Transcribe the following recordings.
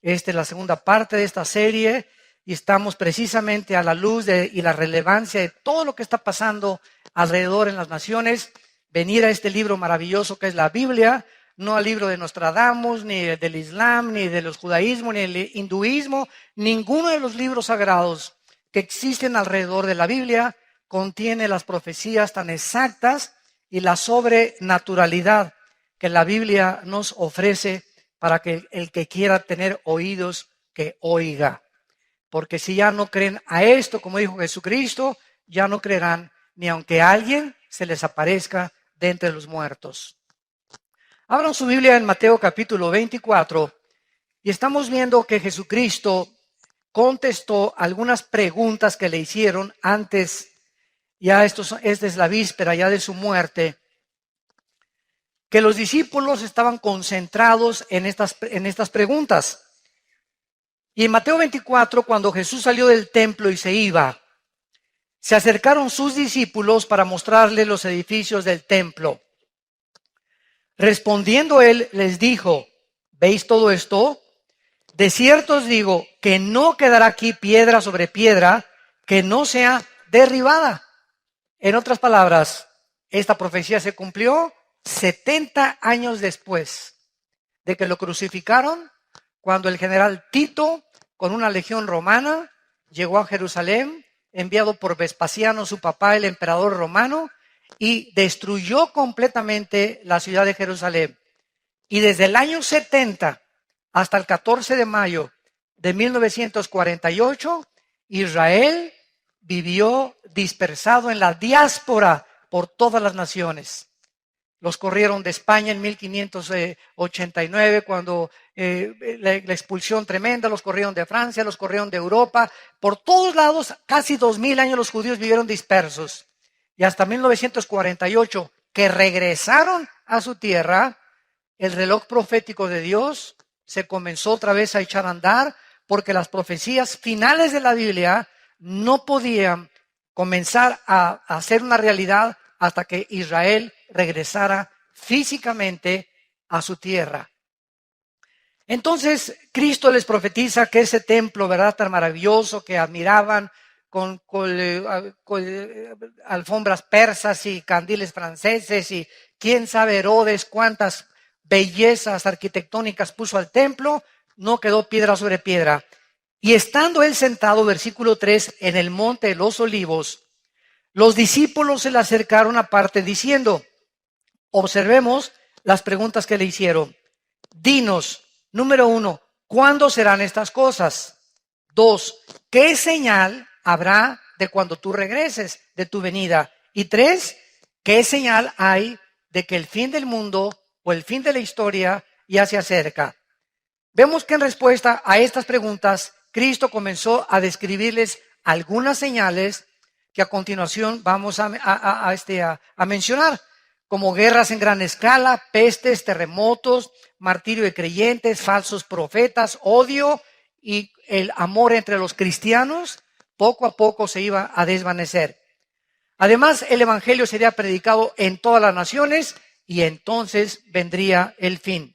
Esta es la segunda parte de esta serie y estamos precisamente a la luz y la relevancia de todo lo que está pasando alrededor en las naciones. Venir a este libro maravilloso que es la Biblia, no al libro de Nostradamus, ni del Islam, ni de los judaísmos, ni del hinduismo. Ninguno de los libros sagrados que existen alrededor de la Biblia contiene las profecías tan exactas y la sobrenaturalidad que la Biblia nos ofrece para que el que quiera tener oídos, que oiga. Porque si ya no creen a esto, como dijo Jesucristo, ya no creerán ni aunque alguien se les aparezca de entre los muertos. Abran su Biblia en Mateo capítulo 24 y estamos viendo que Jesucristo contestó algunas preguntas que le hicieron antes, ya esta es la víspera ya de su muerte, que los discípulos estaban concentrados en estas preguntas. Y en Mateo 24, cuando Jesús salió del templo y se iba, se acercaron sus discípulos para mostrarle los edificios del templo. Respondiendo él, les dijo, ¿veis todo esto? De cierto os digo que no quedará aquí piedra sobre piedra que no sea derribada. En otras palabras, esta profecía se cumplió 70 años después de que lo crucificaron, cuando el general Tito, con una legión romana, llegó a Jerusalén, enviado por Vespasiano, su papá, el emperador romano, y destruyó completamente la ciudad de Jerusalén. Y desde el año 70 hasta el 14 de mayo de 1948, Israel vivió dispersado en la diáspora por todas las naciones. Los corrieron de España en 1589, cuando la expulsión tremenda, los corrieron de Francia, los corrieron de Europa. Por todos lados, casi 2000 años los judíos vivieron dispersos. Y hasta 1948, que regresaron a su tierra, el reloj profético de Dios se comenzó otra vez a echar a andar, porque las profecías finales de la Biblia no podían comenzar a hacer una realidad hasta que Israel regresara físicamente a su tierra. Entonces, Cristo les profetiza que ese templo, ¿verdad?, tan maravilloso que admiraban con alfombras persas y candiles franceses y quién sabe Herodes cuántas bellezas arquitectónicas puso al templo, no quedó piedra sobre piedra. Y estando él sentado, versículo 3, en el monte de los Olivos, los discípulos se le acercaron aparte diciendo, observemos las preguntas que le hicieron. Dinos, número 1, ¿cuándo serán estas cosas? 2, ¿qué señal habrá de cuando tú regreses, de tu venida? Y 3, ¿qué señal hay de que el fin del mundo o el fin de la historia ya se acerca? Vemos que en respuesta a estas preguntas, Cristo comenzó a describirles algunas señales que a continuación vamos a mencionar, como guerras en gran escala, pestes, terremotos, martirio de creyentes, falsos profetas, odio y el amor entre los cristianos, poco a poco se iba a desvanecer. Además, el evangelio sería predicado en todas las naciones y entonces vendría el fin.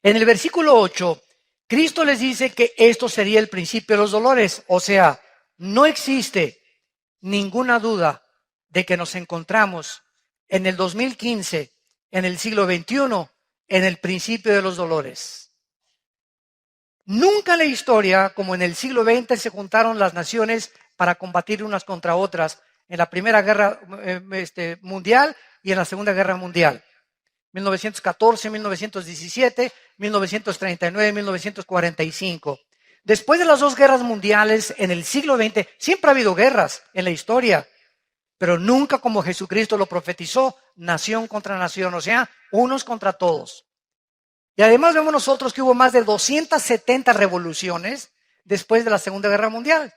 En el versículo 8, Cristo les dice que esto sería el principio de los dolores, o sea, no existe ninguna duda de que nos encontramos en el 2015, en el siglo XXI, en el principio de los dolores. Nunca en la historia, como en el siglo XX, se juntaron las naciones para combatir unas contra otras en la Primera Guerra Mundial y en la Segunda Guerra Mundial. 1914, 1917, 1939, 1945. Después de las dos guerras mundiales en el siglo XX, siempre ha habido guerras en la historia, pero nunca como Jesucristo lo profetizó, nación contra nación, o sea, unos contra todos. Y además vemos nosotros que hubo más de 270 revoluciones después de la Segunda Guerra Mundial.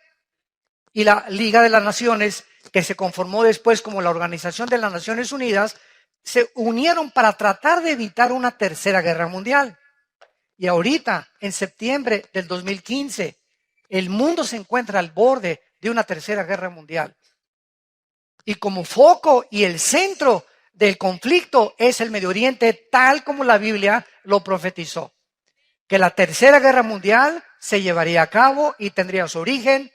Y la Liga de las Naciones, que se conformó después como la Organización de las Naciones Unidas, se unieron para tratar de evitar una tercera guerra mundial. Y ahorita, en septiembre del 2015, el mundo se encuentra al borde de una tercera guerra mundial. Y como foco y el centro del conflicto es el Medio Oriente, tal como la Biblia lo profetizó. que la Tercera Guerra Mundial se llevaría a cabo y tendría su origen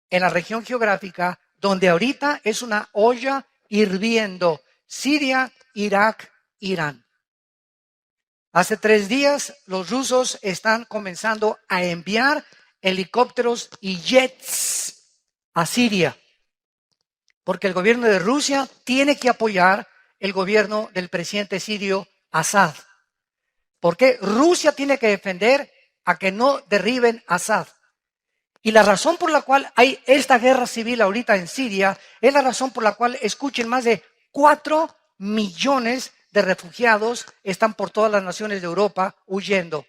en la región geográfica donde ahorita es una olla hirviendo: Siria, Irak, Irán. Hace 3 días los rusos están comenzando a enviar helicópteros y jets a Siria, porque el gobierno de Rusia tiene que apoyar el gobierno del presidente sirio Assad. Porque Rusia tiene que defender a que no derriben a Assad. Y la razón por la cual hay esta guerra civil ahorita en Siria es la razón por la cual, escuchen, más de 4 millones de refugiados están por todas las naciones de Europa huyendo.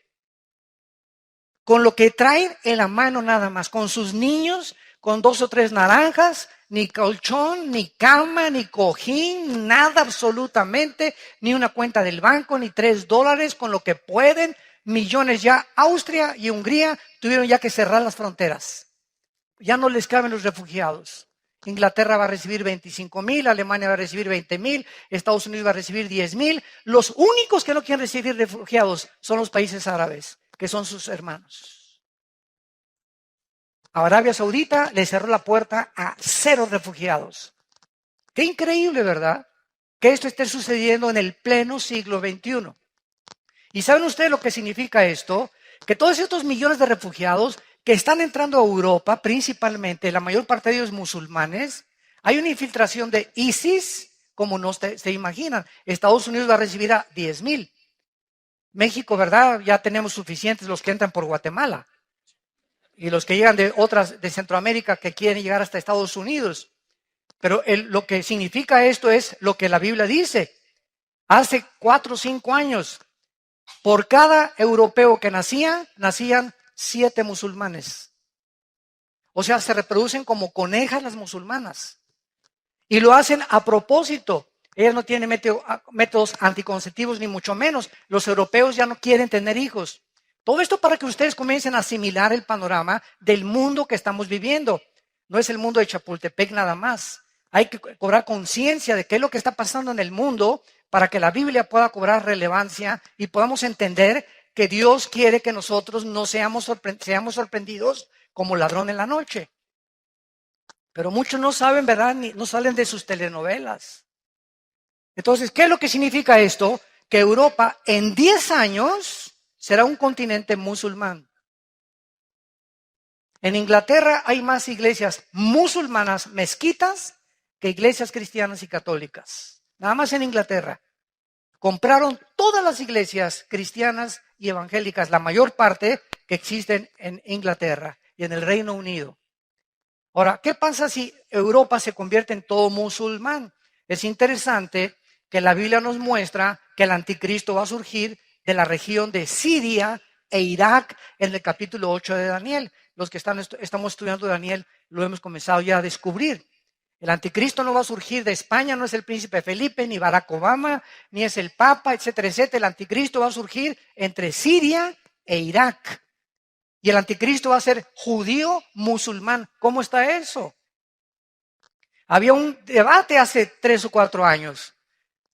Con lo que traen en la mano nada más, con sus niños, con 2 o 3 naranjas, ni colchón, ni cama, ni cojín, nada absolutamente, ni una cuenta del banco, ni $3, con lo que pueden. Millones ya. Austria y Hungría tuvieron ya que cerrar las fronteras. Ya no les caben los refugiados. Inglaterra va a recibir 25,000, Alemania va a recibir 20,000, Estados Unidos va a recibir 10,000. Los únicos que no quieren recibir refugiados son los países árabes, que son sus hermanos. Arabia Saudita le cerró la puerta a 0 refugiados. Qué increíble, ¿verdad? Que esto esté sucediendo en el pleno siglo XXI. ¿Y saben ustedes lo que significa esto? Que todos estos millones de refugiados que están entrando a Europa, principalmente, la mayor parte de ellos musulmanes, hay una infiltración de ISIS, como no se imaginan. Estados Unidos va a recibir a 10,000. México, ¿verdad? Ya tenemos suficientes los que entran por Guatemala. Y los que llegan de otras, de Centroamérica, que quieren llegar hasta Estados Unidos. Pero lo que significa esto es lo que la Biblia dice. Hace 4 o 5 años, por cada europeo que nacían 7 musulmanes. O sea, se reproducen como conejas las musulmanas. Y lo hacen a propósito. Ellas no tienen métodos anticonceptivos, ni mucho menos. Los europeos ya no quieren tener hijos. Todo esto para que ustedes comiencen a asimilar el panorama del mundo que estamos viviendo. No es el mundo de Chapultepec nada más. Hay que cobrar conciencia de qué es lo que está pasando en el mundo para que la Biblia pueda cobrar relevancia y podamos entender que Dios quiere que nosotros no seamos sorprendidos como ladrón en la noche. Pero muchos no saben, ¿verdad? No salen de sus telenovelas. Entonces, ¿qué es lo que significa esto? Que Europa en 10 años será un continente musulmán. En Inglaterra hay más iglesias musulmanas, mezquitas, que iglesias cristianas y católicas. Nada más en Inglaterra. Compraron todas las iglesias cristianas y evangélicas, la mayor parte que existen en Inglaterra y en el Reino Unido. Ahora, ¿qué pasa si Europa se convierte en todo musulmán? Es interesante que la Biblia nos muestra que el anticristo va a surgir de la región de Siria e Irak en el capítulo 8 de Daniel. Los que estamos estudiando Daniel lo hemos comenzado ya a descubrir. El anticristo no va a surgir de España, no es el príncipe Felipe, ni Barack Obama, ni es el Papa, etcétera, etcétera. El anticristo va a surgir entre Siria e Irak. Y el anticristo va a ser judío musulmán. ¿Cómo está eso? Había un debate hace 3 o 4 años.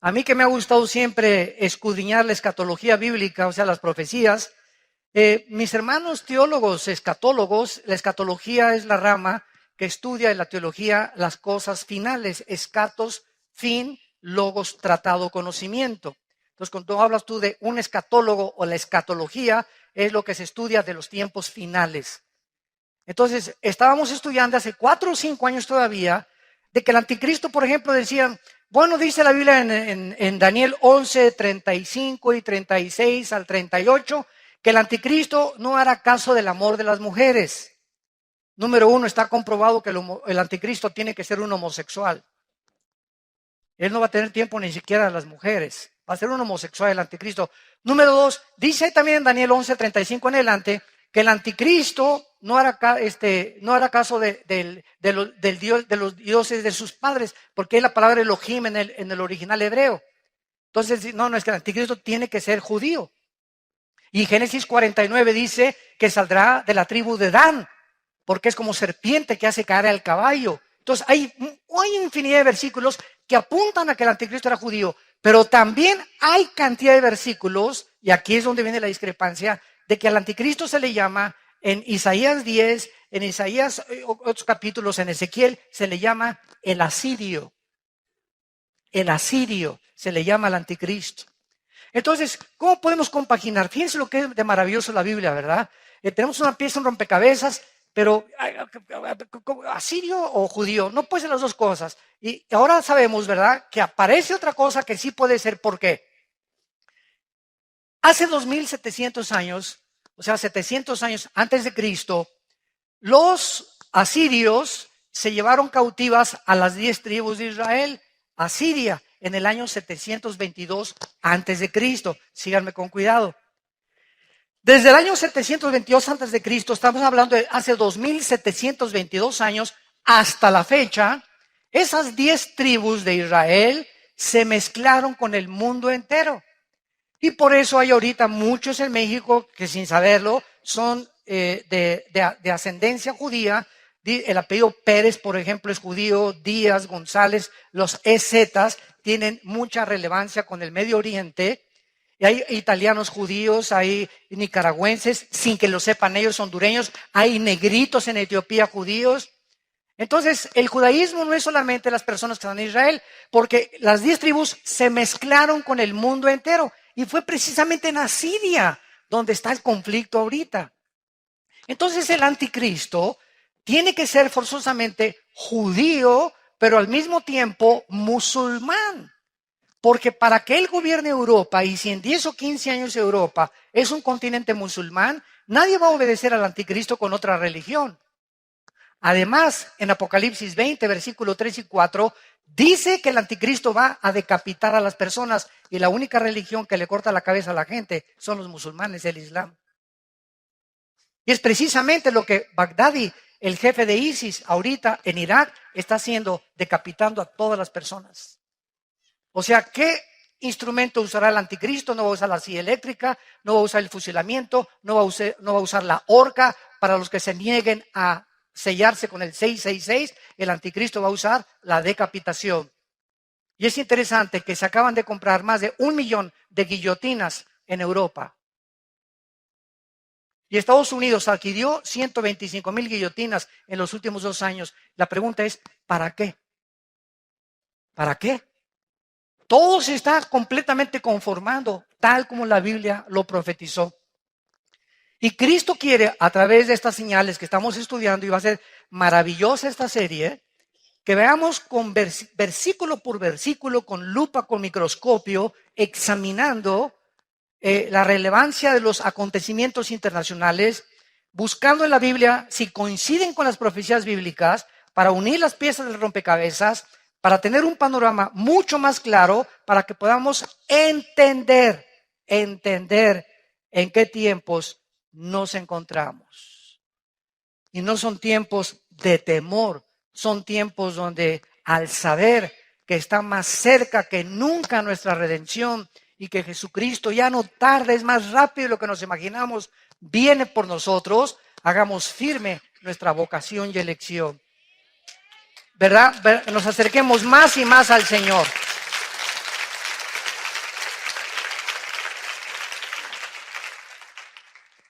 A mí que me ha gustado siempre escudriñar la escatología bíblica, o sea, las profecías. Mis hermanos teólogos, escatólogos, la escatología es la rama que estudia en la teología las cosas finales. Escatos, fin, logos, tratado, conocimiento. Entonces, cuando hablas tú de un escatólogo o la escatología, es lo que se estudia de los tiempos finales. Entonces, estábamos estudiando hace 4 o 5 años todavía de que el anticristo, por ejemplo, decían, bueno, dice la Biblia en Daniel 11, 35 y 36 al 38, que el anticristo no hará caso del amor de las mujeres. Número 1, está comprobado que el anticristo tiene que ser un homosexual. Él no va a tener tiempo ni siquiera a las mujeres. Va a ser un homosexual el anticristo. Número 2, dice también en Daniel 11, 35 en adelante, que el anticristo no hará caso de los dioses de sus padres, porque es la palabra Elohim en el original hebreo. Entonces, no, es que el anticristo tiene que ser judío. Y Génesis 49 dice que saldrá de la tribu de Dan, porque es como serpiente que hace caer al caballo. Entonces, hay infinidad de versículos que apuntan a que el anticristo era judío, pero también hay cantidad de versículos, y aquí es donde viene la discrepancia, de que al anticristo se le llama en Isaías 10, en Isaías, otros capítulos, en Ezequiel, se le llama el asirio. El asirio se le llama al anticristo. Entonces, ¿cómo podemos compaginar? Fíjense lo que es de maravilloso la Biblia, ¿verdad? Tenemos una pieza, un rompecabezas, pero asirio o judío, no puede ser las dos cosas. Y ahora sabemos, ¿verdad?, que aparece otra cosa que sí puede ser. ¿Por qué? Hace 2700 años, o sea, 700 años antes de Cristo, los asirios se llevaron cautivas a las 10 tribus de Israel a Siria en el año 722 antes de Cristo. Síganme con cuidado. Desde el año 722 antes de Cristo, estamos hablando de hace 2722 años hasta la fecha, esas 10 tribus de Israel se mezclaron con el mundo entero. Y por eso hay ahorita muchos en México que sin saberlo son de ascendencia judía. El apellido Pérez, por ejemplo, es judío. Díaz, González, los EZs tienen mucha relevancia con el Medio Oriente. Y hay italianos judíos, hay nicaragüenses, sin que lo sepan ellos, hondureños. Hay negritos en Etiopía judíos. Entonces, el judaísmo no es solamente las personas que están en Israel, porque las 10 tribus se mezclaron con el mundo entero. Y fue precisamente en Asiria donde está el conflicto ahorita. Entonces, el anticristo tiene que ser forzosamente judío, pero al mismo tiempo musulmán. Porque para que él gobierne Europa, y si en 10 o 15 años Europa es un continente musulmán, nadie va a obedecer al anticristo con otra religión. Además, en Apocalipsis 20, versículo 3 y 4, dice que el anticristo va a decapitar a las personas y la única religión que le corta la cabeza a la gente son los musulmanes, el Islam. Y es precisamente lo que Bagdadi, el jefe de ISIS, ahorita en Irak, está haciendo, decapitando a todas las personas. O sea, ¿qué instrumento usará el anticristo? No va a usar la silla eléctrica, no va a usar el fusilamiento, no va a usar la horca para los que se nieguen a sellarse con el 666, el anticristo va a usar la decapitación. Y es interesante que se acaban de comprar más de 1 millón de guillotinas en Europa. Y Estados Unidos adquirió 125,000 guillotinas en los últimos 2 años. La pregunta es, ¿para qué? ¿Para qué? Todo se está completamente conformando, tal como la Biblia lo profetizó. Y Cristo quiere, a través de estas señales que estamos estudiando, y va a ser maravillosa esta serie, que veamos con versículo por versículo, con lupa, con microscopio, examinando la relevancia de los acontecimientos internacionales, buscando en la Biblia si coinciden con las profecías bíblicas, para unir las piezas del rompecabezas, para tener un panorama mucho más claro, para que podamos entender en qué tiempos nos encontramos. Y no son tiempos de temor, son tiempos donde al saber que está más cerca que nunca nuestra redención y que Jesucristo ya no tarda, es más rápido de lo que nos imaginamos, viene por nosotros, hagamos firme nuestra vocación y elección. ¿Verdad? Nos acerquemos más y más al Señor.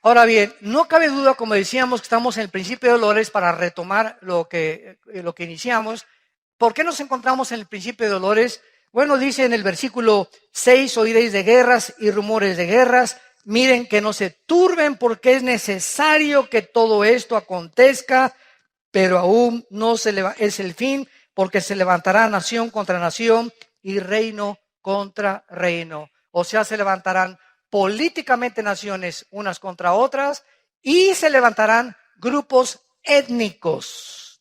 Ahora bien, no cabe duda, como decíamos, que estamos en el principio de dolores. Para retomar lo que iniciamos. ¿Por qué nos encontramos en el principio de dolores? Bueno, dice en el versículo 6, oiréis de guerras y rumores de guerras. Miren que no se turben, porque es necesario que todo esto acontezca, pero aún no es el fin, porque se levantará nación contra nación y reino contra reino. O sea, se levantarán políticamente naciones unas contra otras y se levantarán grupos étnicos.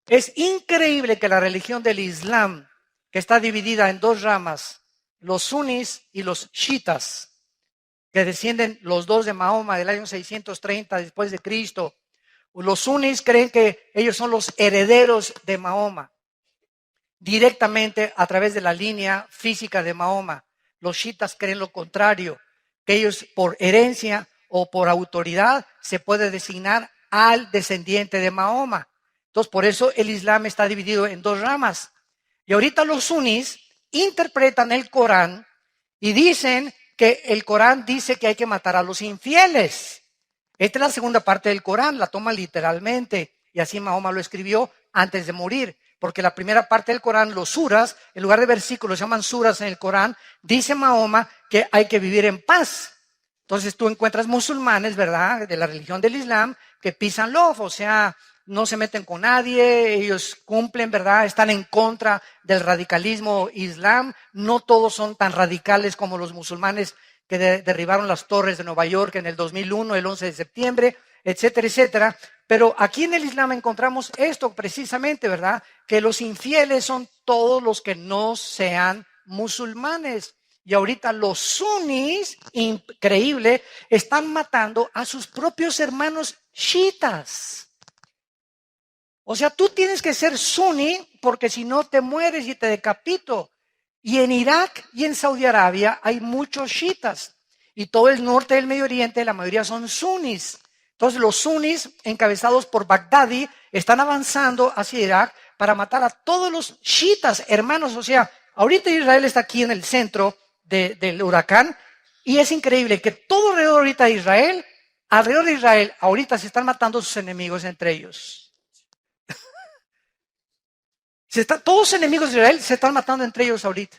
Es increíble que la religión del Islam, que está dividida en 2 ramas, los sunis y los chiitas, que descienden los 2 de Mahoma del año 630 después de Cristo. Los sunis creen que ellos son los herederos de Mahoma, directamente a través de la línea física de Mahoma. Los chiitas creen lo contrario, que ellos por herencia o por autoridad se puede designar al descendiente de Mahoma. Entonces, por eso el Islam está dividido en 2 ramas. Y ahorita los sunis interpretan el Corán y dicen que el Corán dice que hay que matar a los infieles. Esta es la segunda parte del Corán, la toma literalmente. Y así Mahoma lo escribió antes de morir. Porque la primera parte del Corán, los suras, en lugar de versículos, se llaman suras en el Corán, dice Mahoma que hay que vivir en paz. Entonces tú encuentras musulmanes, ¿verdad?, de la religión del Islam, que peace and love, o sea, no se meten con nadie, ellos cumplen, ¿verdad?, están en contra del radicalismo islam. No todos son tan radicales como los musulmanes que derribaron las torres de Nueva York en el 2001, el 11 de septiembre, etcétera, etcétera. Pero aquí en el Islam encontramos esto precisamente, ¿verdad?, que los infieles son todos los que no sean musulmanes. Y ahorita los sunnis, increíble, están matando a sus propios hermanos chiitas. O sea, tú tienes que ser suní porque si no te mueres y te decapito. Y en Irak y en Saudi Arabia hay muchos chiitas. Y todo el norte del Medio Oriente, la mayoría son sunnis. Entonces los sunnis, encabezados por Baghdadi, están avanzando hacia Irak para matar a todos los chiitas, hermanos. O sea, ahorita Israel está aquí en el centro del huracán. Y es increíble que todo alrededor de Israel, ahorita se están matando sus enemigos entre ellos. Todos los enemigos de Israel se están matando entre ellos ahorita.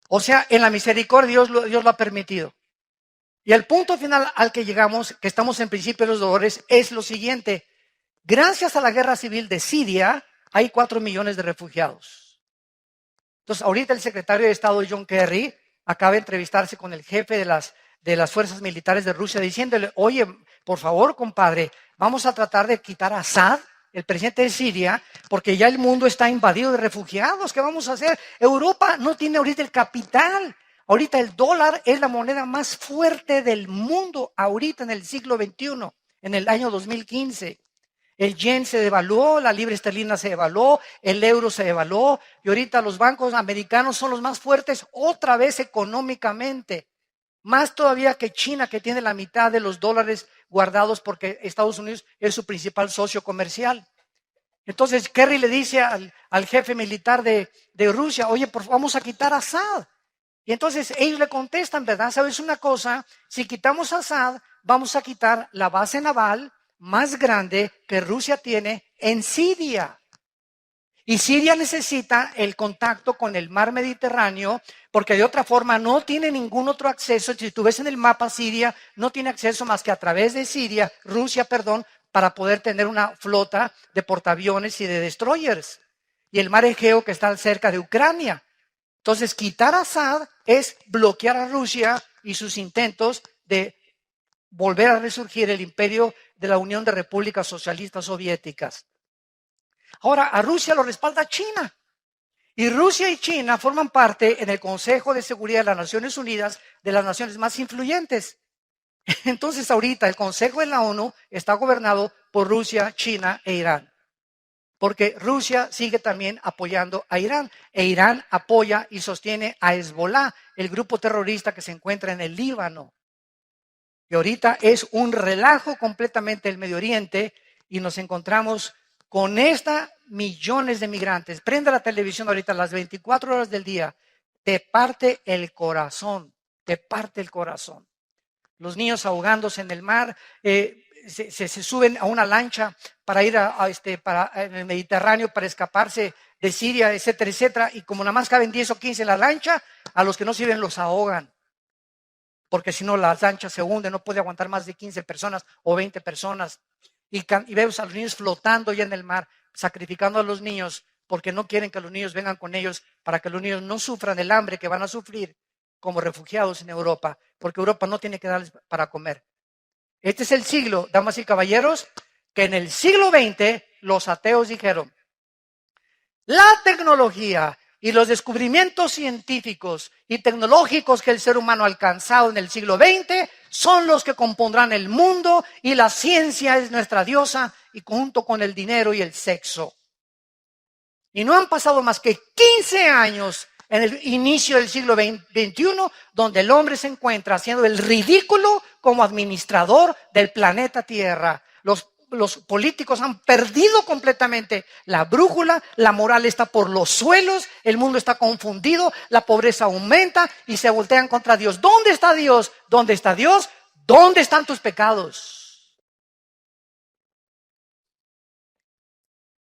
O sea, en la misericordia Dios lo ha permitido. Y el punto final al que llegamos, que estamos en principio de los dolores, es lo siguiente. Gracias a la guerra civil de Siria, hay 4 millones de refugiados. Entonces, ahorita el secretario de Estado John Kerry acaba de entrevistarse con el jefe de las fuerzas militares de Rusia, diciéndole, oye, por favor, compadre, vamos a tratar de quitar a Assad, el presidente de Siria, porque ya el mundo está invadido de refugiados. ¿Qué vamos a hacer? Europa no tiene ahorita el capital. Ahorita el dólar es la moneda más fuerte del mundo, ahorita en el siglo XXI, en el año 2015. El yen se devaluó, la libra esterlina se devaluó, el euro se devaluó, y ahorita los bancos americanos son los más fuertes otra vez económicamente. Más todavía que China, que tiene la mitad de los dólares guardados porque Estados Unidos es su principal socio comercial. Entonces Kerry le dice al jefe militar de Rusia, oye, vamos a quitar a Assad. Y entonces ellos le contestan, ¿verdad? ¿Sabes una cosa? Si quitamos a Assad, vamos a quitar la base naval más grande que Rusia tiene en Siria. Y Siria necesita el contacto con el mar Mediterráneo porque de otra forma no tiene ningún otro acceso. Si tú ves en el mapa, Siria no tiene acceso más que a través de Rusia, para poder tener una flota de portaaviones y de destroyers. Y el mar Egeo que está cerca de Ucrania. Entonces, quitar a Assad es bloquear a Rusia y sus intentos de volver a resurgir el imperio de la Unión de Repúblicas Socialistas Soviéticas. Ahora, a Rusia lo respalda China. Y Rusia y China forman parte en el Consejo de Seguridad de las Naciones Unidas de las naciones más influyentes. Entonces, ahorita el Consejo de la ONU está gobernado por Rusia, China e Irán. Porque Rusia sigue también apoyando a Irán. E Irán apoya y sostiene a Hezbollah, el grupo terrorista que se encuentra en el Líbano. Y ahorita es un relajo completamente el Medio Oriente y nos encontramos con millones de migrantes. Prenda la televisión ahorita las 24 horas del día. Te parte el corazón, te parte el corazón. Los niños ahogándose en el mar, se suben a una lancha para ir en el Mediterráneo para escaparse de Siria, etcétera, etcétera. Y como nada más caben 10 o 15 en la lancha, a los que no sirven los ahogan. Porque si no, la lancha se hunde, no puede aguantar más de 15 personas o 20 personas. Y vemos a los niños flotando ya en el mar, sacrificando a los niños, porque no quieren que los niños vengan con ellos, para que los niños no sufran el hambre que van a sufrir como refugiados en Europa, porque Europa no tiene que darles para comer. Este es el siglo, damas y caballeros, que en el siglo XX los ateos dijeron, la tecnología y los descubrimientos científicos y tecnológicos que el ser humano ha alcanzado en el siglo XX son los que compondrán el mundo y la ciencia es nuestra diosa y junto con el dinero y el sexo. Y no han pasado más que 15 años en el inicio del siglo XXI donde el hombre se encuentra haciendo el ridículo como administrador del planeta Tierra. Los los políticos han perdido completamente la brújula, la moral está por los suelos, el mundo está confundido, la pobreza aumenta y se voltean contra Dios. ¿Dónde está Dios? ¿Dónde está Dios? ¿Dónde están tus pecados?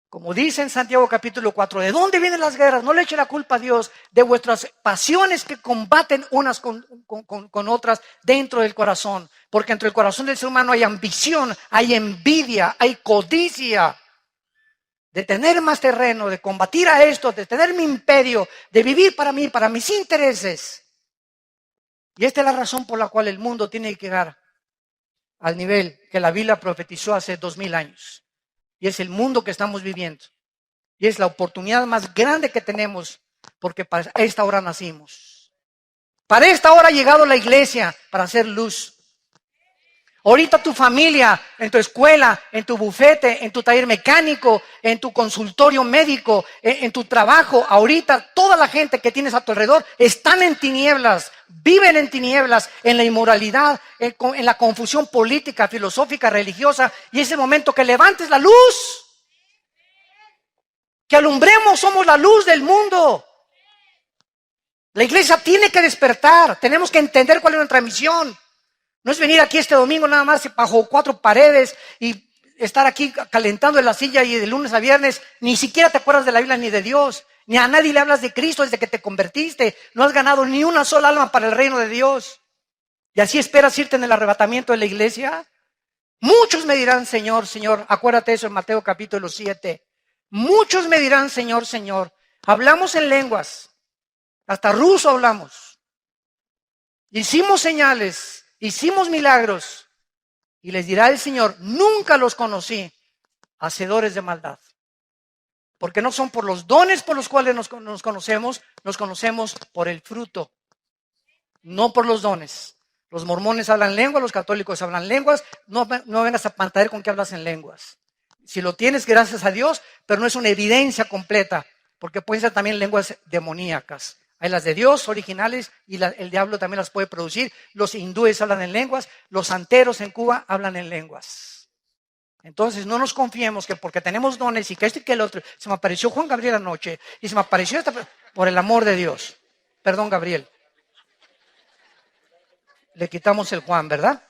Como dice en Santiago capítulo 4, ¿de dónde vienen las guerras? No le eche la culpa a Dios de vuestras pasiones que combaten unas con otras dentro del corazón. Porque entre el corazón del ser humano hay ambición, hay envidia, hay codicia. De tener más terreno, de combatir a esto, de tener mi imperio, de vivir para mí, para mis intereses. Y esta es la razón por la cual el mundo tiene que llegar al nivel que la Biblia profetizó hace 2000 años. Y es el mundo que estamos viviendo. Y es la oportunidad más grande que tenemos, porque para esta hora nacimos. Para esta hora ha llegado la iglesia para hacer luz. Ahorita tu familia, en tu escuela, en tu bufete, en tu taller mecánico, en tu consultorio médico, en tu trabajo, ahorita toda la gente que tienes a tu alrededor están en tinieblas, viven en tinieblas, en la inmoralidad, en la confusión política, filosófica, religiosa. Y es el momento que levantes la luz, que alumbremos, somos la luz del mundo. La iglesia tiene que despertar, tenemos que entender cuál es nuestra misión. No es venir aquí este domingo nada más bajo 4 paredes y estar aquí calentando en la silla y de lunes a viernes ni siquiera te acuerdas de la Biblia ni de Dios, ni a nadie le hablas de Cristo desde que te convertiste. No has ganado ni una sola alma para el reino de Dios. ¿Y así esperas irte en el arrebatamiento de la iglesia? Muchos me dirán, Señor, Señor, acuérdate eso en Mateo capítulo 7. Muchos me dirán, Señor, Señor. Hablamos en lenguas, hasta ruso hablamos. Hicimos señales. Hicimos milagros y les dirá el Señor, nunca los conocí, hacedores de maldad. Porque no son por los dones por los cuales nos conocemos por el fruto, no por los dones. Los mormones hablan lenguas, los católicos hablan lenguas, no vengas a pantallar con que hablas en lenguas. Si lo tienes, gracias a Dios, pero no es una evidencia completa, porque pueden ser también lenguas demoníacas. Hay las de Dios originales y el diablo también las puede producir. Los hindúes hablan en lenguas, los santeros en Cuba hablan en lenguas. Entonces no nos confiemos que porque tenemos dones y que esto y que el otro. Se me apareció Juan Gabriel anoche y se me apareció por el amor de Dios. Perdón, Gabriel. Le quitamos el Juan, ¿verdad?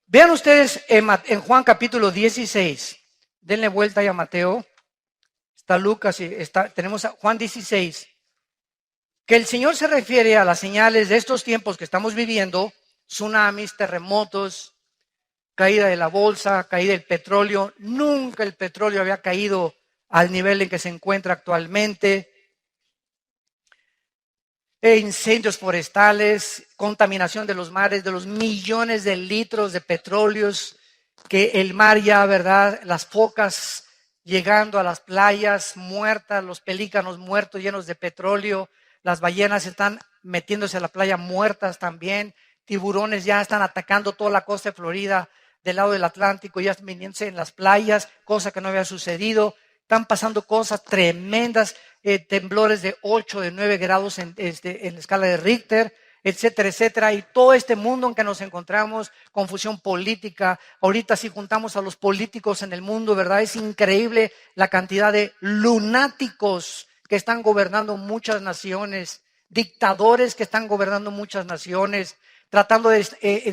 Vean ustedes en Juan capítulo 16. Denle vuelta ahí a Mateo. Está Lucas y tenemos a Juan 16. Que el Señor se refiere a las señales de estos tiempos que estamos viviendo, tsunamis, terremotos, caída de la bolsa, caída del petróleo. Nunca el petróleo había caído al nivel en que se encuentra actualmente. Incendios forestales, contaminación de los mares, de los millones de litros de petróleos que el mar ya, ¿verdad? Las focas llegando a las playas muertas, los pelícanos muertos llenos de petróleo. Las ballenas están metiéndose a la playa muertas también. Tiburones ya están atacando toda la costa de Florida del lado del Atlántico, ya están viniéndose en las playas, cosa que no había sucedido. Están pasando cosas tremendas, temblores de 8, de 9 grados en la escala de Richter, etcétera, etcétera. Y todo este mundo en que nos encontramos, confusión política. Ahorita si juntamos a los políticos en el mundo, ¿verdad? Es increíble la cantidad de lunáticos que están gobernando muchas naciones, dictadores que están gobernando muchas naciones, tratando de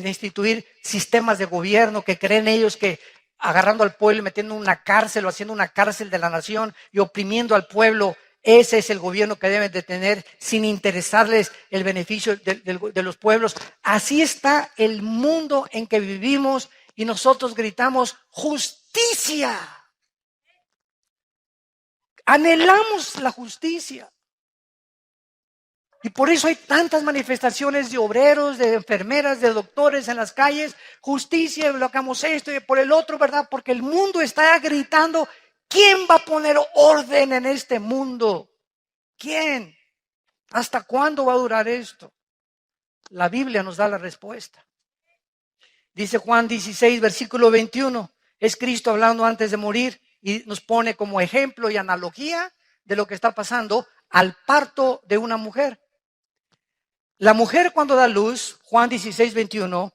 instituir sistemas de gobierno que creen ellos que agarrando al pueblo y metiendo en una cárcel o haciendo una cárcel de la nación y oprimiendo al pueblo. Ese es el gobierno que deben de tener sin interesarles el beneficio de los pueblos. Así está el mundo en que vivimos y nosotros gritamos justicia. Anhelamos la justicia. Y por eso hay tantas manifestaciones de obreros, de enfermeras, de doctores en las calles. Justicia, bloqueamos esto y por el otro, ¿verdad? Porque el mundo está gritando, ¿quién va a poner orden en este mundo? ¿Quién? ¿Hasta cuándo va a durar esto? La Biblia nos da la respuesta. Dice Juan 16, versículo 21. Es Cristo hablando antes de morir y nos pone como ejemplo y analogía de lo que está pasando al parto de una mujer. La mujer cuando da luz, Juan 16, 21,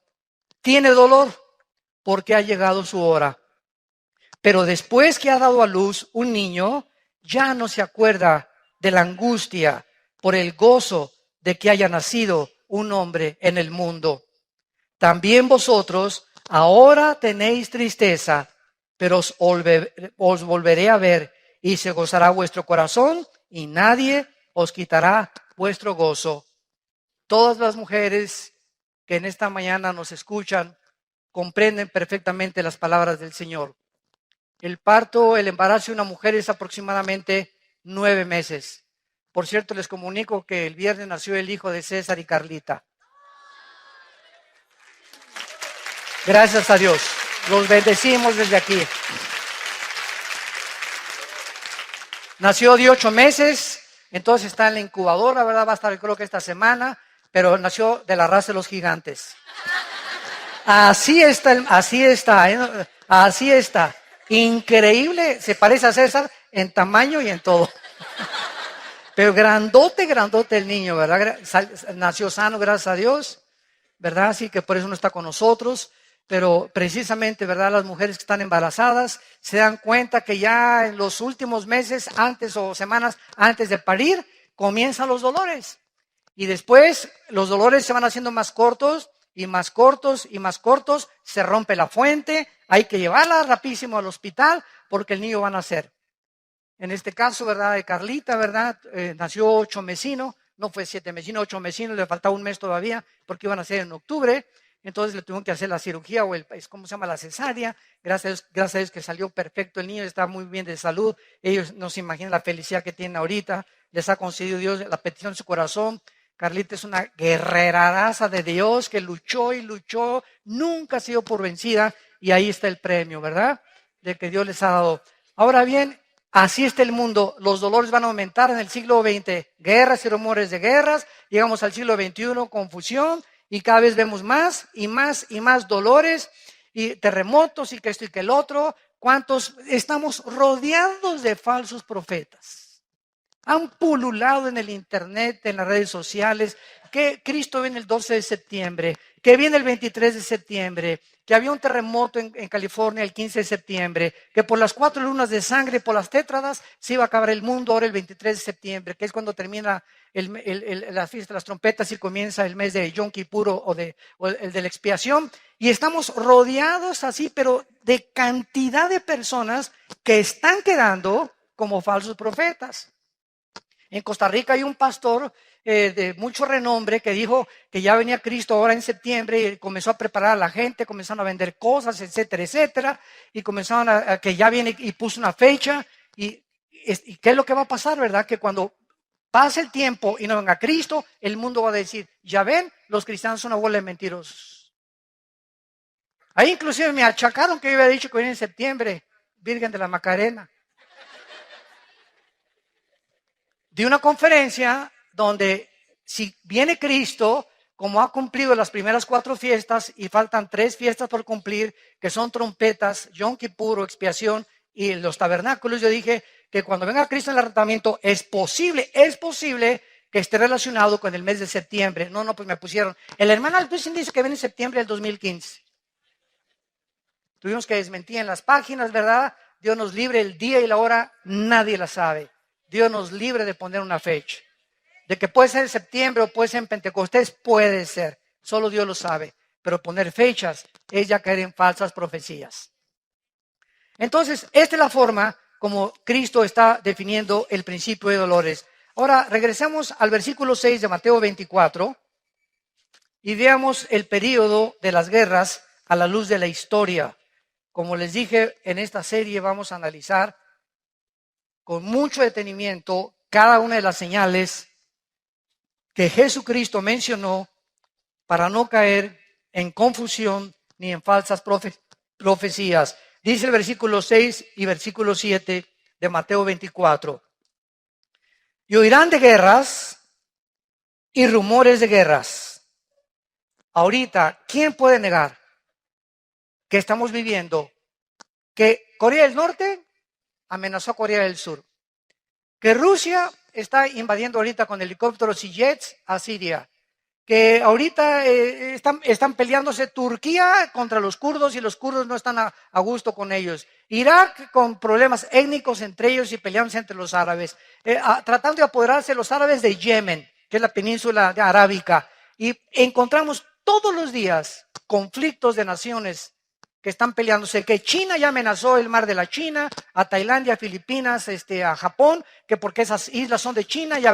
tiene dolor porque ha llegado su hora. Pero después que ha dado a luz un niño, ya no se acuerda de la angustia por el gozo de que haya nacido un hombre en el mundo. También vosotros ahora tenéis tristeza, pero os volveré a ver y se gozará vuestro corazón y nadie os quitará vuestro gozo. Todas las mujeres que en esta mañana nos escuchan comprenden perfectamente las palabras del Señor. El parto, el embarazo de una mujer es aproximadamente 9 meses. Por cierto, les comunico que el viernes nació el hijo de César y Carlita. Gracias a Dios. Los bendecimos desde aquí. Nació de 8 meses, entonces está en la incubadora, ¿verdad? Va a estar creo que esta semana, pero nació de la raza de los gigantes. Así está, ¿eh? Así está. Increíble, se parece a César en tamaño y en todo. Pero grandote el niño, ¿verdad? Nació sano, gracias a Dios, ¿verdad? Así que por eso no está con nosotros. Pero precisamente, ¿verdad? Las mujeres que están embarazadas se dan cuenta que ya en los últimos meses, antes o semanas antes de parir, comienzan los dolores. Y después los dolores se van haciendo más cortos y más cortos y más cortos. Se rompe la fuente, hay que llevarla rapidísimo al hospital porque el niño va a nacer. En este caso, ¿verdad? De Carlita, ¿verdad? Nació 8 mesino, no fue 7 mesino, 8 mesino, le faltaba un mes todavía porque iban a nacer en octubre. Entonces le tuvieron que hacer la cirugía o ¿cómo se llama? La cesárea. Gracias a Dios que salió perfecto el niño, está muy bien de salud. Ellos no se imaginan la felicidad que tienen ahorita. Les ha concedido Dios la petición de su corazón. Carlita es una guerreraza de Dios que luchó y luchó, nunca ha sido por vencida y ahí está el premio, ¿verdad? De que Dios les ha dado. Ahora bien, así está el mundo. Los dolores van a aumentar en el siglo XX. Guerras y rumores de guerras. Llegamos al siglo XXI, confusión. Y cada vez vemos más y más y más dolores y terremotos y que esto y que el otro. ¿Cuántos estamos rodeados de falsos profetas? Han pululado en el internet, en las redes sociales, que Cristo viene el 12 de septiembre, que viene el 23 de septiembre, que había un terremoto en California el 15 de septiembre, que por las 4 lunas de sangre, por las tétradas, se iba a acabar el mundo ahora el 23 de septiembre, que es cuando termina la fiesta de las trompetas y comienza el mes de Yom Kippur o el de la expiación. Y estamos rodeados así, pero de cantidad de personas que están quedando como falsos profetas. En Costa Rica hay un pastor de mucho renombre que dijo que ya venía Cristo ahora en septiembre y comenzó a preparar a la gente, comenzaron a vender cosas, etcétera, etcétera, y comenzaron a que ya viene y puso una fecha. Y ¿qué es lo que va a pasar, verdad? Que cuando pase el tiempo y no venga Cristo, el mundo va a decir, ya ven, los cristianos son una bola de mentirosos. Ahí inclusive me achacaron que yo había dicho que venía en septiembre, Virgen de la Macarena. De una conferencia donde si viene Cristo, como ha cumplido las primeras 4 fiestas y faltan 3 fiestas por cumplir, que son trompetas, Yom Kippur, expiación y los tabernáculos, yo dije que cuando venga Cristo en el arrebatamiento es posible que esté relacionado con el mes de septiembre. No, pues me pusieron. El hermano Altucin dice que viene en septiembre del 2015. Tuvimos que desmentir en las páginas, ¿verdad? Dios nos libre, el día y la hora, nadie la sabe. Dios nos libre de poner una fecha. De que puede ser en septiembre o puede ser en Pentecostés, puede ser. Solo Dios lo sabe. Pero poner fechas es ya caer en falsas profecías. Entonces, esta es la forma como Cristo está definiendo el principio de dolores. Ahora, regresemos al versículo 6 de Mateo 24 y veamos el período de las guerras a la luz de la historia. Como les dije, en esta serie vamos a analizar con mucho detenimiento cada una de las señales que Jesucristo mencionó para no caer en confusión ni en falsas profecías. Dice el versículo 6 y versículo 7 de Mateo 24. Y oirán de guerras y rumores de guerras. Ahorita, ¿quién puede negar que estamos viviendo que Corea del Norte amenazó a Corea del Sur? Que Rusia está invadiendo ahorita con helicópteros y jets a Siria. que ahorita están peleándose Turquía contra los kurdos y los kurdos no están a gusto con ellos. Irak con problemas étnicos entre ellos y peleándose entre los árabes. Tratando de apoderarse los árabes de Yemen, que es la península arábica. Y encontramos todos los días conflictos de naciones que están peleándose, que China ya amenazó el mar de la China, a Tailandia, a Filipinas, a Japón, que porque esas islas son de China, y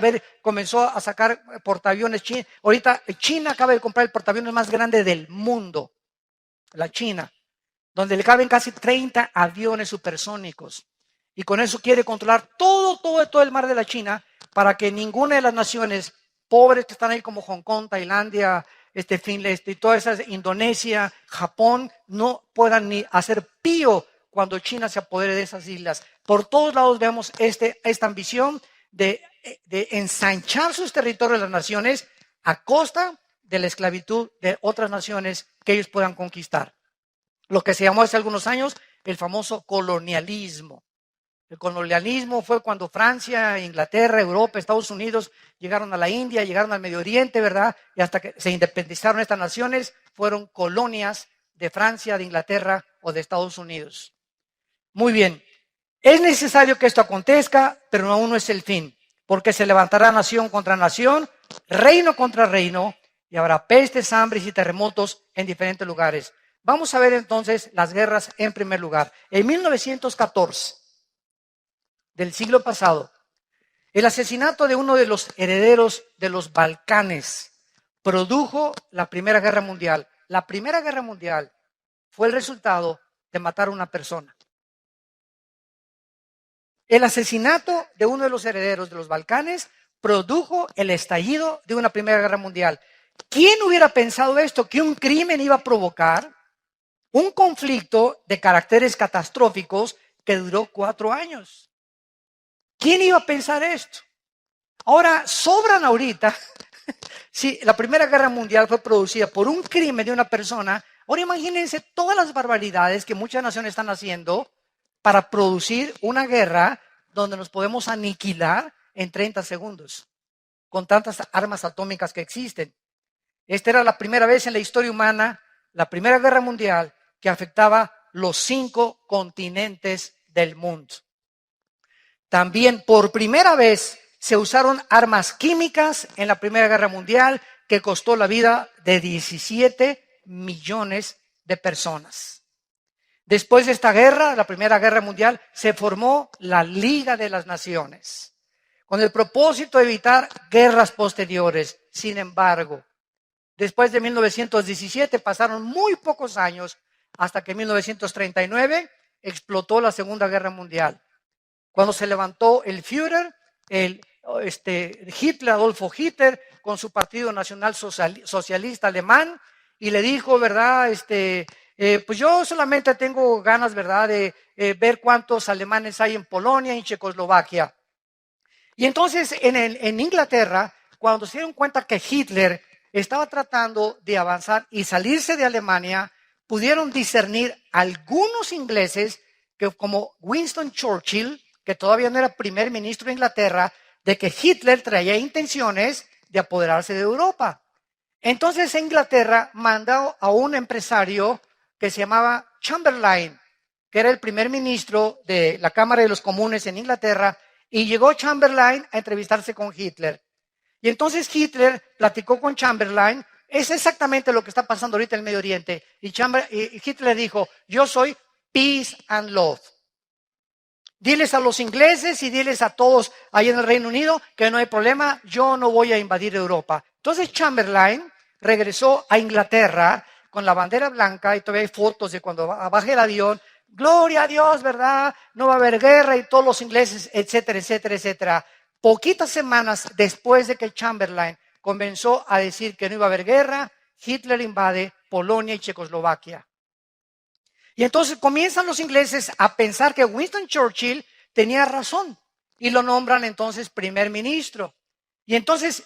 comenzó a sacar portaaviones chinos. Ahorita China acaba de comprar el portaaviones más grande del mundo, la China, donde le caben casi 30 aviones supersónicos. Y con eso quiere controlar todo el mar de la China para que ninguna de las naciones pobres que están ahí como Hong Kong, Tailandia, y todas esas, Indonesia, Japón, no puedan ni hacer pío cuando China se apodere de esas islas. Por todos lados vemos esta ambición de ensanchar sus territorios de las naciones a costa de la esclavitud de otras naciones que ellos puedan conquistar. Lo que se llamó hace algunos años el famoso colonialismo. El colonialismo fue cuando Francia, Inglaterra, Europa, Estados Unidos llegaron a la India, llegaron al Medio Oriente, ¿verdad? Y hasta que se independizaron estas naciones, fueron colonias de Francia, de Inglaterra o de Estados Unidos. Muy bien. Es necesario que esto acontezca, pero aún no es el fin, porque se levantará nación contra nación, reino contra reino, y habrá pestes, hambres y terremotos en diferentes lugares. Vamos a ver entonces las guerras en primer lugar. En 1914. Del siglo pasado, el asesinato de uno de los herederos de los Balcanes produjo la Primera Guerra Mundial. La Primera Guerra Mundial fue el resultado de matar a una persona. El asesinato de uno de los herederos de los Balcanes produjo el estallido de una Primera Guerra Mundial. ¿Quién hubiera pensado esto? Que un crimen iba a provocar un conflicto de caracteres catastróficos que duró 4 años. ¿Quién iba a pensar esto? Ahora, sobran ahorita, si la Primera Guerra Mundial fue producida por un crimen de una persona, ahora imagínense todas las barbaridades que muchas naciones están haciendo para producir una guerra donde nos podemos aniquilar en 30 segundos, con tantas armas atómicas que existen. Esta era la primera vez en la historia humana, la Primera Guerra Mundial, que afectaba los 5 continentes del mundo. También por primera vez se usaron armas químicas en la Primera Guerra Mundial que costó la vida de 17 millones de personas. Después de esta guerra, la Primera Guerra Mundial, se formó la Liga de las Naciones con el propósito de evitar guerras posteriores. Sin embargo, después de 1917 pasaron muy pocos años hasta que en 1939 explotó la Segunda Guerra Mundial. Cuando se levantó el Führer, Hitler, Adolfo Hitler, con su Partido Nacional Socialista Alemán, y le dijo, ¿verdad? Pues yo solamente tengo ganas, ¿verdad?, de ver cuántos alemanes hay en Polonia y en Checoslovaquia. Y entonces en Inglaterra, cuando se dieron cuenta que Hitler estaba tratando de avanzar y salirse de Alemania, pudieron discernir algunos ingleses, que como Winston Churchill, que todavía no era primer ministro de Inglaterra, de que Hitler traía intenciones de apoderarse de Europa. Entonces Inglaterra mandó a un empresario que se llamaba Chamberlain, que era el primer ministro de la Cámara de los Comunes en Inglaterra, y llegó Chamberlain a entrevistarse con Hitler. Y entonces Hitler platicó con Chamberlain, es exactamente lo que está pasando ahorita en el Medio Oriente, y Hitler dijo, yo soy peace and love. Diles a los ingleses y diles a todos ahí en el Reino Unido que no hay problema, yo no voy a invadir Europa. Entonces Chamberlain regresó a Inglaterra con la bandera blanca y todavía hay fotos de cuando baja el avión. Gloria a Dios, ¿verdad? No va a haber guerra y todos los ingleses, etcétera, etcétera, etcétera. Poquitas semanas después de que Chamberlain comenzó a decir que no iba a haber guerra, Hitler invade Polonia y Checoslovaquia. Y entonces comienzan los ingleses a pensar que Winston Churchill tenía razón y lo nombran entonces primer ministro. Y entonces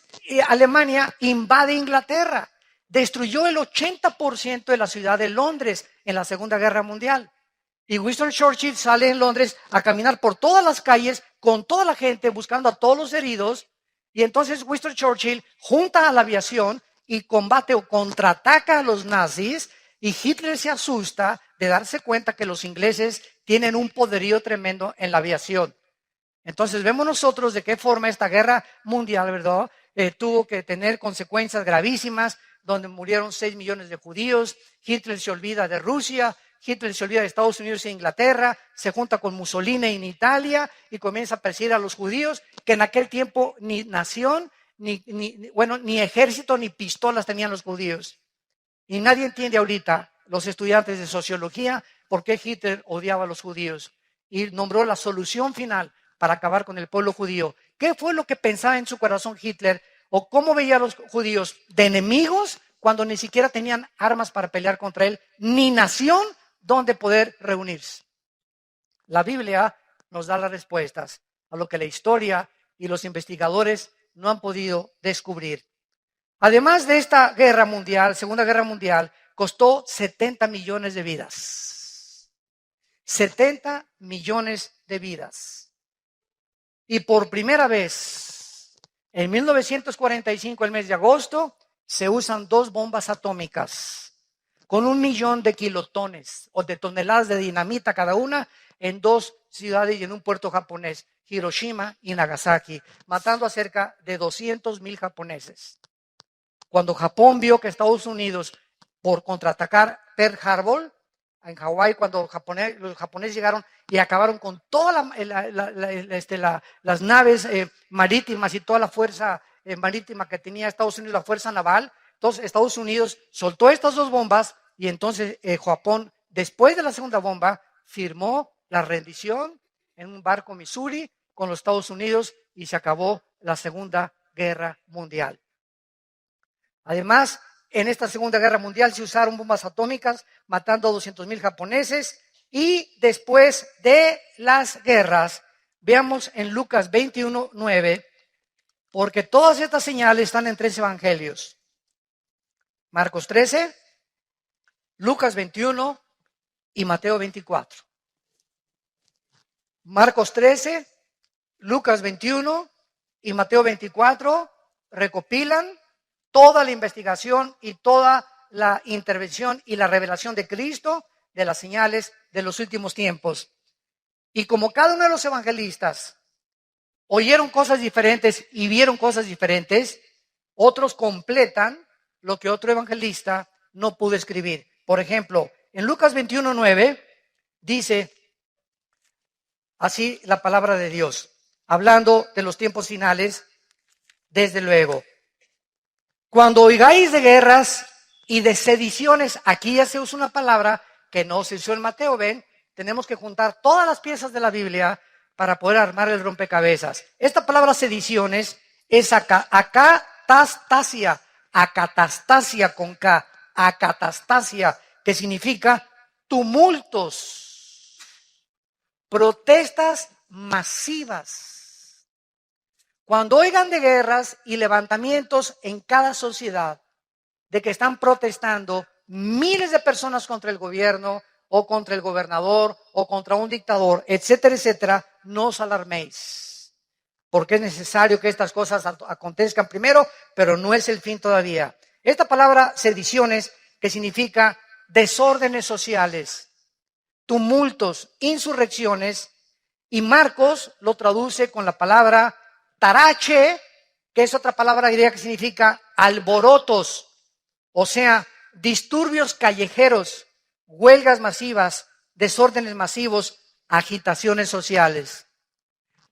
Alemania invade Inglaterra, destruyó el 80% de la ciudad de Londres en la Segunda Guerra Mundial. Y Winston Churchill sale en Londres a caminar por todas las calles con toda la gente buscando a todos los heridos. Y entonces Winston Churchill junta a la aviación y combate o contraataca a los nazis, y Hitler se asusta de darse cuenta que los ingleses tienen un poderío tremendo en la aviación. Entonces vemos nosotros de qué forma esta guerra mundial, ¿verdad? Tuvo que tener consecuencias gravísimas, donde murieron 6 millones de judíos. Hitler se olvida de Rusia, Hitler se olvida de Estados Unidos e Inglaterra, se junta con Mussolini en Italia y comienza a perseguir a los judíos, que en aquel tiempo ni nación, ni ejército, ni pistolas tenían los judíos. Y nadie entiende ahorita, los estudiantes de sociología, por qué Hitler odiaba a los judíos y nombró la solución final para acabar con el pueblo judío. ¿Qué fue lo que pensaba en su corazón Hitler? ¿O cómo veía a los judíos? ¿De enemigos cuando ni siquiera tenían armas para pelear contra él, ni nación donde poder reunirse? La Biblia nos da las respuestas a lo que la historia y los investigadores no han podido descubrir. Además de esta guerra mundial, Segunda Guerra Mundial, costó 70 millones de vidas. 70 millones de vidas. Y por primera vez, en 1945, el mes de agosto, se usan 2 bombas atómicas con 1 millón de kilotones o de toneladas de dinamita cada una en 2 ciudades y en un puerto japonés, Hiroshima y Nagasaki, matando a cerca de 200,000 japoneses. Cuando Japón vio que Estados Unidos, por contraatacar Pearl Harbor, en Hawái, cuando los japoneses llegaron y acabaron con todas las naves marítimas y toda la fuerza marítima que tenía Estados Unidos, la fuerza naval. Entonces Estados Unidos soltó estas 2 bombas y entonces Japón, después de la segunda bomba, firmó la rendición en un barco Missouri con los Estados Unidos y se acabó la Segunda Guerra Mundial. Además, en esta Segunda Guerra Mundial se usaron bombas atómicas, matando a 200,000 japoneses. Y después de las guerras, veamos en Lucas 21:9, porque todas estas señales están en 3 evangelios. Marcos 13, Lucas 21 y Mateo 24. Marcos 13, Lucas 21 y Mateo 24 recopilan toda la investigación y toda la intervención y la revelación de Cristo de las señales de los últimos tiempos. Y como cada uno de los evangelistas oyeron cosas diferentes y vieron cosas diferentes, otros completan lo que otro evangelista no pudo escribir. Por ejemplo, en Lucas 21:9 dice así la palabra de Dios, hablando de los tiempos finales, desde luego. Cuando oigáis de guerras y de sediciones, aquí ya se usa una palabra que no se usó en Mateo, ven, tenemos que juntar todas las piezas de la Biblia para poder armar el rompecabezas. Esta palabra sediciones es acatastasia con K, acatastasia, que significa tumultos, protestas masivas. Cuando oigan de guerras y levantamientos en cada sociedad, de que están protestando miles de personas contra el gobierno o contra el gobernador o contra un dictador, etcétera, etcétera, no os alarméis, porque es necesario que estas cosas acontezcan primero, pero no es el fin todavía. Esta palabra sediciones, que significa desórdenes sociales, tumultos, insurrecciones, y Marcos lo traduce con la palabra tarache, que es otra palabra griega que significa alborotos, o sea, disturbios callejeros, huelgas masivas, desórdenes masivos, agitaciones sociales.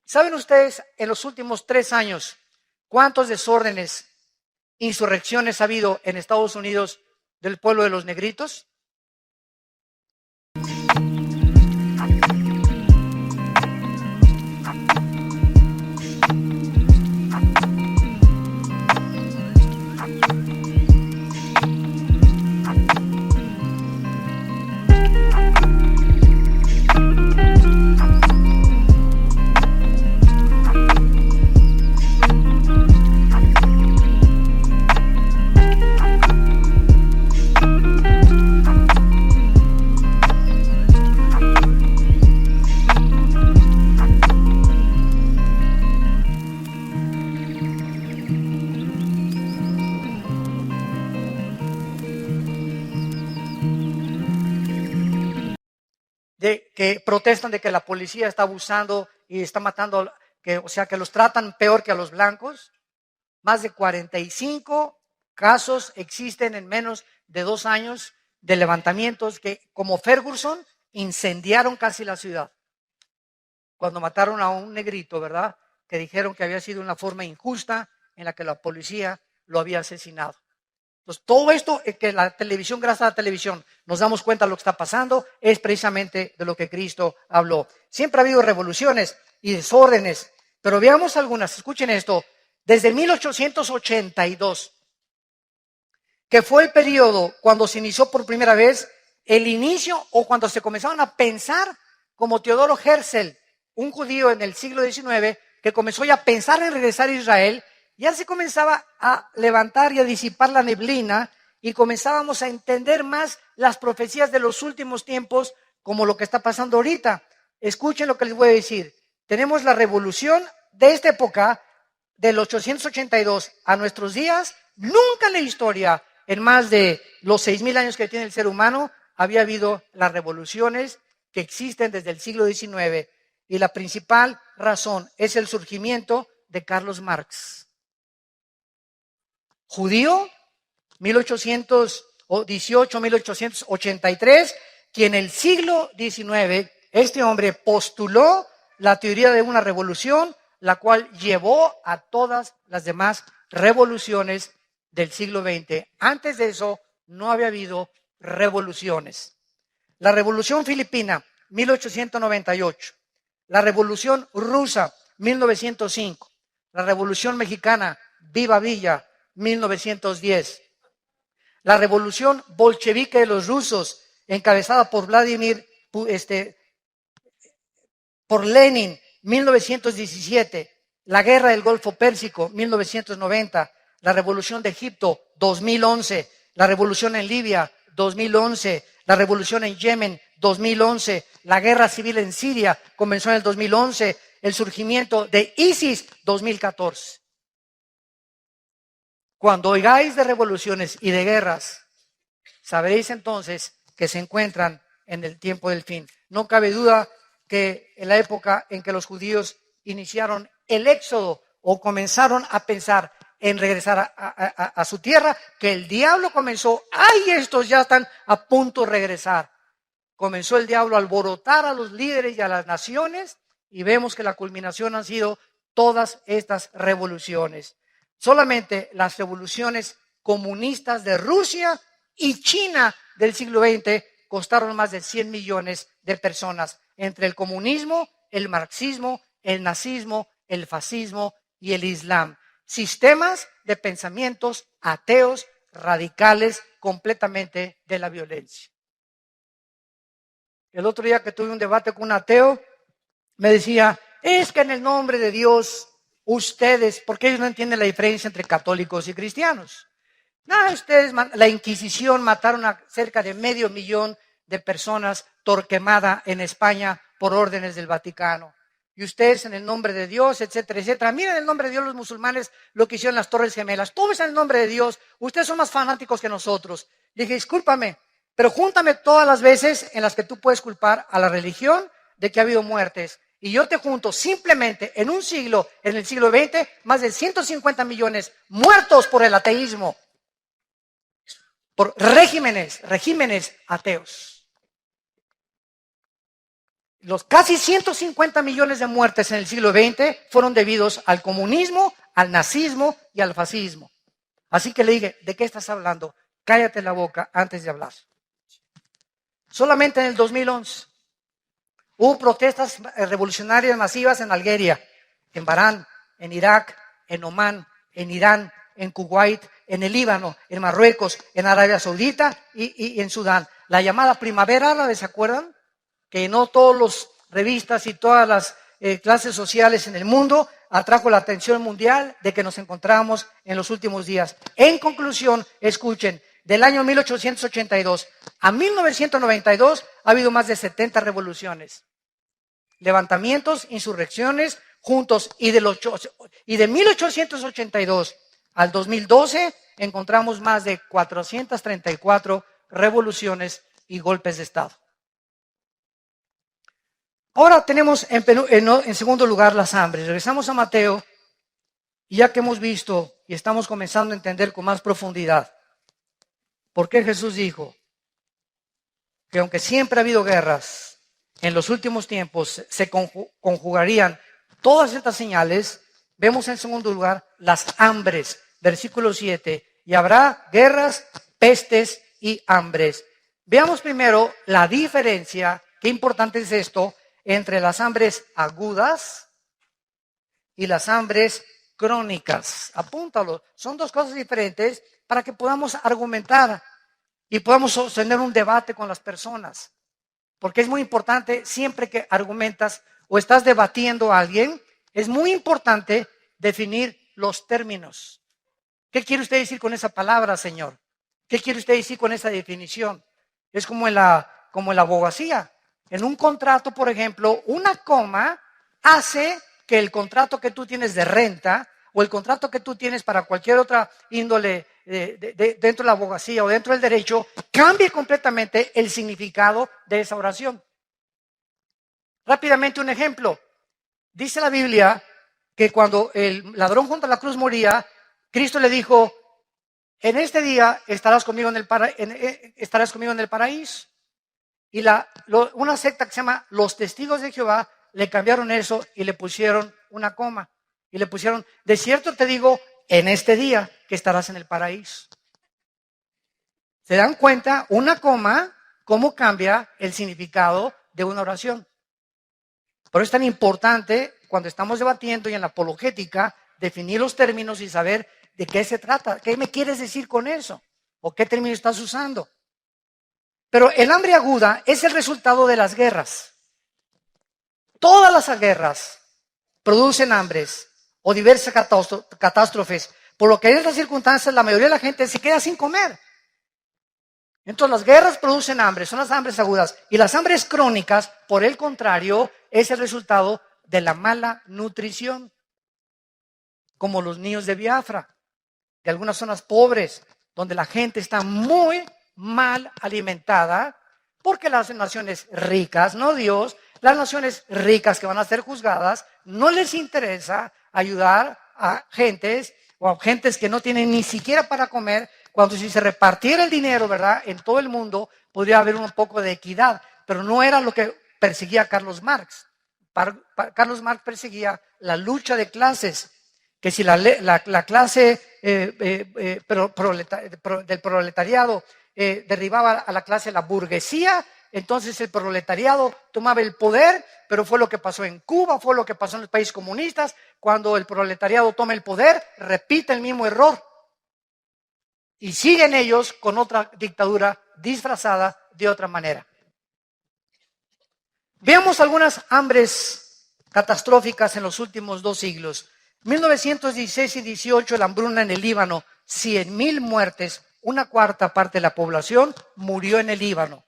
¿Saben ustedes en los últimos 3 años cuántos desórdenes, insurrecciones ha habido en Estados Unidos del pueblo de los negritos? de que protestan de que la policía está abusando y está matando, o sea, que los tratan peor que a los blancos. Más de 45 casos existen en menos de 2 años de levantamientos que, como Ferguson, incendiaron casi la ciudad. Cuando mataron a un negrito, ¿verdad? Que dijeron que había sido una forma injusta en la que la policía lo había asesinado. Entonces, todo esto que la televisión, gracias a la televisión, nos damos cuenta de lo que está pasando, es precisamente de lo que Cristo habló. Siempre ha habido revoluciones y desórdenes, pero veamos algunas. Escuchen esto. Desde 1882, que fue el periodo cuando se inició por primera vez el inicio o cuando se comenzaron a pensar como Teodoro Herzl, un judío en el siglo XIX, que comenzó ya a pensar en regresar a Israel. Ya se comenzaba a levantar y a disipar la neblina y comenzábamos a entender más las profecías de los últimos tiempos como lo que está pasando ahorita. Escuchen lo que les voy a decir. Tenemos la revolución de esta época, del 882 a nuestros días. Nunca en la historia, en más de los 6,000 años que tiene el ser humano, había habido las revoluciones que existen desde el siglo XIX. Y la principal razón es el surgimiento de Carlos Marx. Judío, 1818, 1883, quien en el siglo XIX, este hombre postuló la teoría de una revolución, la cual llevó a todas las demás revoluciones del siglo XX. Antes de eso, no había habido revoluciones. La Revolución Filipina, 1898. La Revolución Rusa, 1905. La Revolución Mexicana, Viva Villa, 1910. La revolución bolchevique de los rusos, encabezada por por Lenin, 1917. La guerra del Golfo Pérsico, 1990. La revolución de Egipto, 2011. La revolución en Libia, 2011. La revolución en Yemen, 2011. La guerra civil en Siria comenzó en el 2011. El surgimiento de ISIS, 2014. Cuando oigáis de revoluciones y de guerras, sabréis entonces que se encuentran en el tiempo del fin. No cabe duda que en la época en que los judíos iniciaron el éxodo o comenzaron a pensar en regresar a su tierra, que el diablo comenzó, ¡ay, estos ya están a punto de regresar! Comenzó el diablo a alborotar a los líderes y a las naciones y vemos que la culminación han sido todas estas revoluciones. Solamente las revoluciones comunistas de Rusia y China del siglo XX costaron más de 100 millones de personas, entre el comunismo, el marxismo, el nazismo, el fascismo y el islam. Sistemas de pensamientos ateos, radicales, completamente de la violencia. El otro día que tuve un debate con un ateo, me decía, es que en el nombre de Dios, ustedes, porque ellos no entienden la diferencia entre católicos y cristianos. No, ustedes, la Inquisición mataron a cerca de 500,000 de personas Torquemada en España por órdenes del Vaticano. Y ustedes en el nombre de Dios, etcétera, etcétera. Miren en el nombre de Dios los musulmanes lo que hicieron en las Torres Gemelas. Todo es en el nombre de Dios. Ustedes son más fanáticos que nosotros. Le dije, discúlpame, pero júntame todas las veces en las que tú puedes culpar a la religión de que ha habido muertes. Y yo te junto simplemente en un siglo, en el siglo XX, más de 150 millones muertos por el ateísmo, por regímenes ateos. Los casi 150 millones de muertes en el siglo XX fueron debidos al comunismo, al nazismo y al fascismo. Así que le dije, ¿de qué estás hablando? Cállate la boca antes de hablar. Solamente en el 2011 hubo protestas revolucionarias masivas en Algeria, en Bahrein, en Irak, en Omán, en Irán, en Kuwait, en el Líbano, en Marruecos, en Arabia Saudita y en Sudán. La llamada primavera árabe, ¿se acuerdan? Que no todas las revistas y todas las clases sociales en el mundo atrajo la atención mundial de que nos encontramos en los últimos días. En conclusión, escuchen, del año 1882 a 1992 ha habido más de 70 revoluciones, levantamientos, insurrecciones juntos, y de 1882 al 2012 encontramos más de 434 revoluciones y golpes de Estado. Ahora tenemos en segundo lugar las hambres. Regresamos a Mateo, y ya que hemos visto y estamos comenzando a entender con más profundidad por qué Jesús dijo que aunque siempre ha habido guerras, en los últimos tiempos se conjugarían todas estas señales, vemos en segundo lugar las hambres, versículo 7, y habrá guerras, pestes y hambres. Veamos primero la diferencia, qué importante es esto, entre las hambres agudas y las hambres crónicas. Apúntalo, son dos cosas diferentes para que podamos argumentar y podamos sostener un debate con las personas. Porque es muy importante, siempre que argumentas o estás debatiendo a alguien, es muy importante definir los términos. ¿Qué quiere usted decir con esa palabra, señor? ¿Qué quiere usted decir con esa definición? Es como en la abogacía. En un contrato, por ejemplo, una coma hace que el contrato que tú tienes de renta o el contrato que tú tienes para cualquier otra índole dentro de la abogacía o dentro del derecho, cambie completamente el significado de esa oración. Rápidamente un ejemplo. Dice la Biblia que cuando el ladrón junto a la cruz moría, Cristo le dijo, en este día estarás conmigo en el paraíso. Y una secta que se llama Los Testigos de Jehová le cambiaron eso y le pusieron una coma. Y le pusieron, de cierto te digo, en este día que estarás en el paraíso. ¿Se dan cuenta? Una coma, cómo cambia el significado de una oración. Por eso es tan importante cuando estamos debatiendo y en la apologética, definir los términos y saber de qué se trata. ¿Qué me quieres decir con eso? ¿O qué término estás usando? Pero el hambre aguda es el resultado de las guerras. Todas las guerras producen hambres o diversas catástrofes, por lo que en estas circunstancias la mayoría de la gente se queda sin comer. Entonces las guerras producen hambre, son las hambres agudas. Y las hambres crónicas, por el contrario, es el resultado de la mala nutrición. Como los niños de Biafra, de algunas zonas pobres, donde la gente está muy mal alimentada, porque las naciones ricas, no Dios, las naciones ricas que van a ser juzgadas, no les interesa ayudar a gentes o a gentes que no tienen ni siquiera para comer, cuando si se repartiera el dinero, ¿verdad?, en todo el mundo, podría haber un poco de equidad, pero no era lo que perseguía Carlos Marx. Carlos Marx perseguía la lucha de clases, que si la clase del proletariado derribaba a la clase de la burguesía, entonces el proletariado tomaba el poder, pero fue lo que pasó en Cuba, fue lo que pasó en los países comunistas. Cuando el proletariado toma el poder, repite el mismo error. Y siguen ellos con otra dictadura disfrazada de otra manera. Veamos algunas hambres catastróficas en los últimos 2 siglos. 1916 y 18, la hambruna en el Líbano, 100,000 muertes, 1/4 parte de la población murió en el Líbano.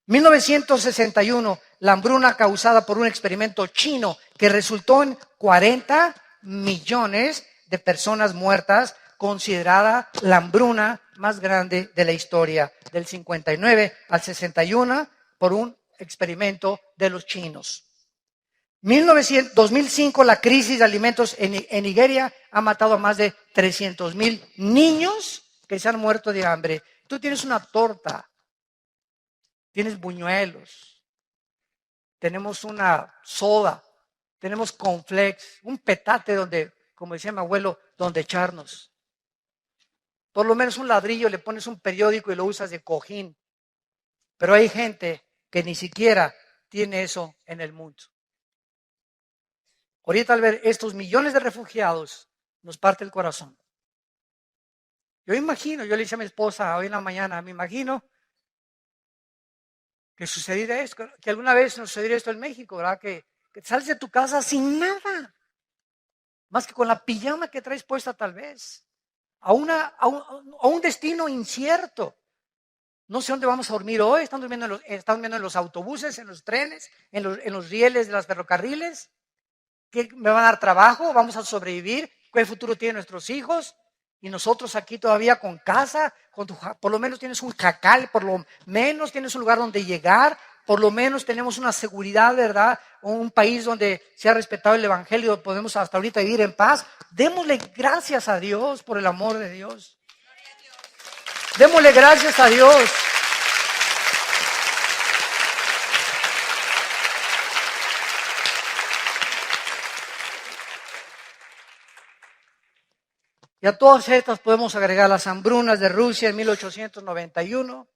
1961, la hambruna causada por un experimento chino que resultó en 40 millones de personas muertas, considerada la hambruna más grande de la historia, del 59 al 61, por un experimento de los chinos. 2005, la crisis de alimentos en Nigeria ha matado a más de 300,000 niños que se han muerto de hambre. Tú tienes una torta, tienes buñuelos, tenemos una soda, tenemos cornflakes, un petate donde, como decía mi abuelo, donde echarnos. Por lo menos un ladrillo, le pones un periódico y lo usas de cojín. Pero hay gente que ni siquiera tiene eso en el mundo. Ahorita al ver estos millones de refugiados, nos parte el corazón. Yo imagino, yo le dije a mi esposa hoy en la mañana, me imagino que sucediera esto, que alguna vez nos sucediera esto en México, ¿verdad? Que sales de tu casa sin nada, más que con la pijama que traes puesta tal vez, a un destino incierto. No sé dónde vamos a dormir hoy, están durmiendo en los autobuses, en los trenes, en los rieles de los ferrocarriles. ¿Qué me va a dar trabajo? ¿Vamos a sobrevivir? ¿Qué futuro tienen nuestros hijos? Y nosotros aquí todavía con casa, por lo menos tienes un jacal, por lo menos tienes un lugar donde llegar, por lo menos tenemos una seguridad, ¿verdad? Un país donde se ha respetado el evangelio, podemos hasta ahorita vivir en paz. Démosle gracias a Dios por el amor de Dios. Démosle gracias a Dios. Y a todas estas podemos agregar las hambrunas de Rusia en 1891,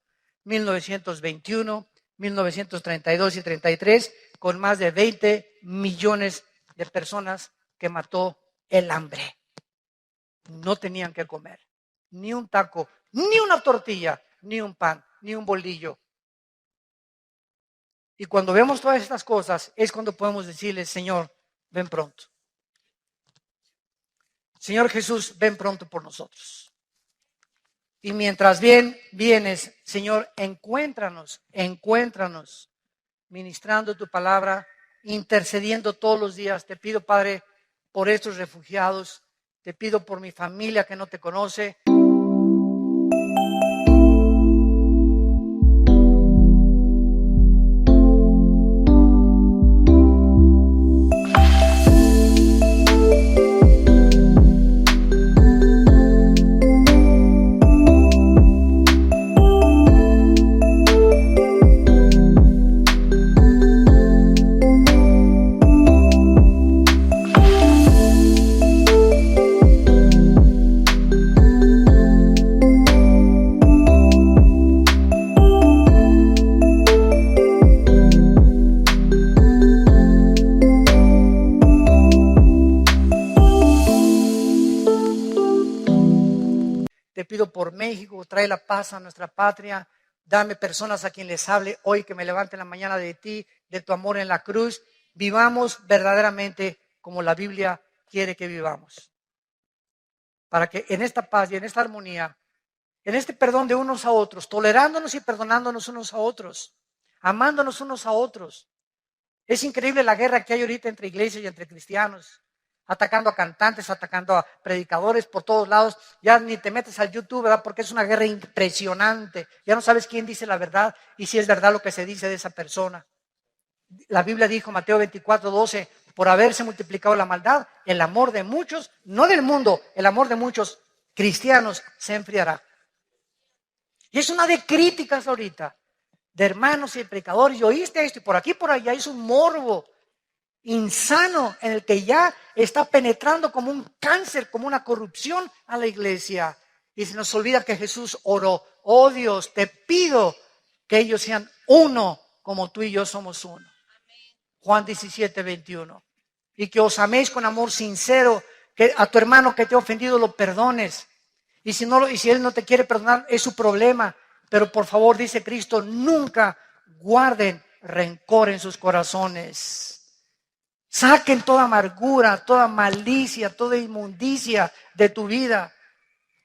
1921, 1932 y 33, con más de 20 millones de personas que mató el hambre. No tenían que comer, ni un taco, ni una tortilla, ni un pan, ni un bolillo. Y cuando vemos todas estas cosas, es cuando podemos decirle, Señor, ven pronto. Señor Jesús, ven pronto por nosotros. Y mientras vienes, Señor, encuéntranos, ministrando tu palabra, intercediendo todos los días. Te pido, Padre, por estos refugiados. Te pido por mi familia que no te conoce. Te pido por México, trae la paz a nuestra patria. Dame personas a quien les hable hoy, que me levanten la mañana de ti, de tu amor en la cruz. Vivamos verdaderamente como la Biblia quiere que vivamos. Para que en esta paz y en esta armonía, en este perdón de unos a otros, tolerándonos y perdonándonos unos a otros, amándonos unos a otros. Es increíble la guerra que hay ahorita entre iglesias y entre cristianos. Atacando a cantantes, atacando a predicadores por todos lados. Ya ni te metes al YouTube, ¿verdad? Porque es una guerra impresionante. Ya no sabes quién dice la verdad y si es verdad lo que se dice de esa persona. La Biblia dijo, Mateo 24:12, por haberse multiplicado la maldad, el amor de muchos, no del mundo, el amor de muchos cristianos se enfriará. Y es una de críticas ahorita, de hermanos y de predicadores. Y oíste esto, y por aquí por allá es un morbo insano en el que ya está penetrando como un cáncer, como una corrupción a la iglesia. Y se nos olvida que Jesús oró, oh Dios, te pido que ellos sean uno como tú y yo somos uno. Juan 17:21. Y que os améis con amor sincero, que a tu hermano que te ha ofendido lo perdones. Y si él no te quiere perdonar, es su problema. Pero por favor, dice Cristo, nunca guarden rencor en sus corazones. Saquen toda amargura, toda malicia, toda inmundicia de tu vida.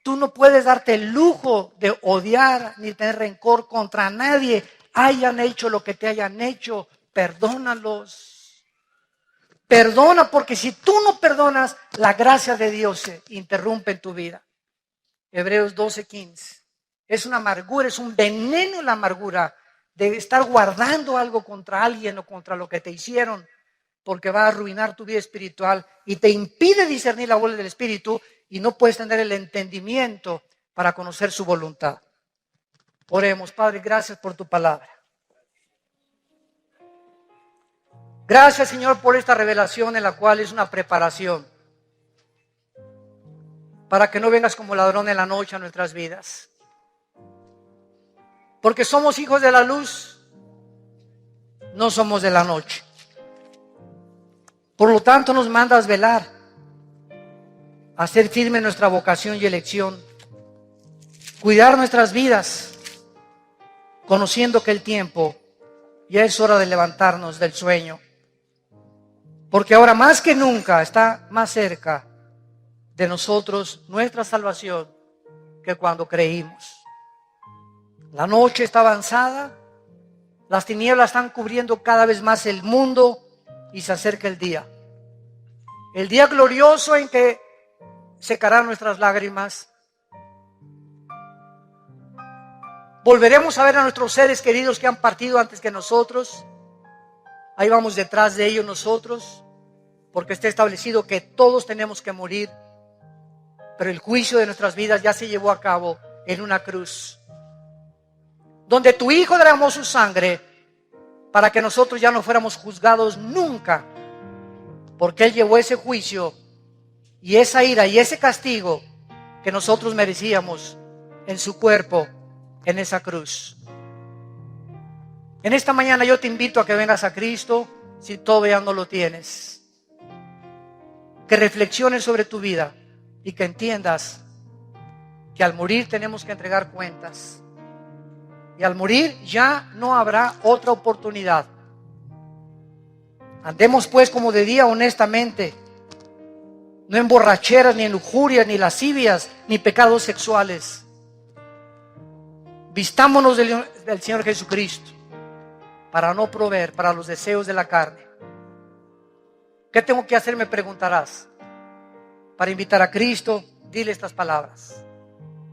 Tú no puedes darte el lujo de odiar ni tener rencor contra nadie. Hayan hecho lo que te hayan hecho, perdónalos. Perdona, porque si tú no perdonas, la gracia de Dios se interrumpe en tu vida. Hebreos 12:15. Es una amargura, es un veneno la amargura de estar guardando algo contra alguien o contra lo que te hicieron, porque va a arruinar tu vida espiritual y te impide discernir la voluntad del Espíritu y no puedes tener el entendimiento para conocer su voluntad. Oremos, Padre, gracias por tu palabra. Gracias, Señor, por esta revelación en la cual es una preparación para que no vengas como ladrón en la noche a nuestras vidas. Porque somos hijos de la luz, no somos de la noche. Por lo tanto, nos mandas velar, a ser firme en nuestra vocación y elección, cuidar nuestras vidas, conociendo que el tiempo ya es hora de levantarnos del sueño. Porque ahora más que nunca está más cerca de nosotros nuestra salvación que cuando creímos. La noche está avanzada, las tinieblas están cubriendo cada vez más el mundo y se acerca el día. El día glorioso en que secarán nuestras lágrimas. Volveremos a ver a nuestros seres queridos que han partido antes que nosotros. Ahí vamos detrás de ellos nosotros, porque está establecido que todos tenemos que morir. Pero el juicio de nuestras vidas ya se llevó a cabo en una cruz, donde tu Hijo derramó su sangre para que nosotros ya no fuéramos juzgados nunca, porque Él llevó ese juicio y esa ira y ese castigo que nosotros merecíamos en su cuerpo, en esa cruz. En esta mañana yo te invito a que vengas a Cristo si todavía no lo tienes, que reflexiones sobre tu vida y que entiendas que al morir tenemos que entregar cuentas, y al morir ya no habrá otra oportunidad. Andemos pues como de día honestamente, no en borracheras, ni en lujurias, ni lascivias, ni pecados sexuales. Vistámonos del Señor Jesucristo para no proveer para los deseos de la carne. ¿Qué tengo que hacer? Me preguntarás. Para invitar a Cristo, dile estas palabras,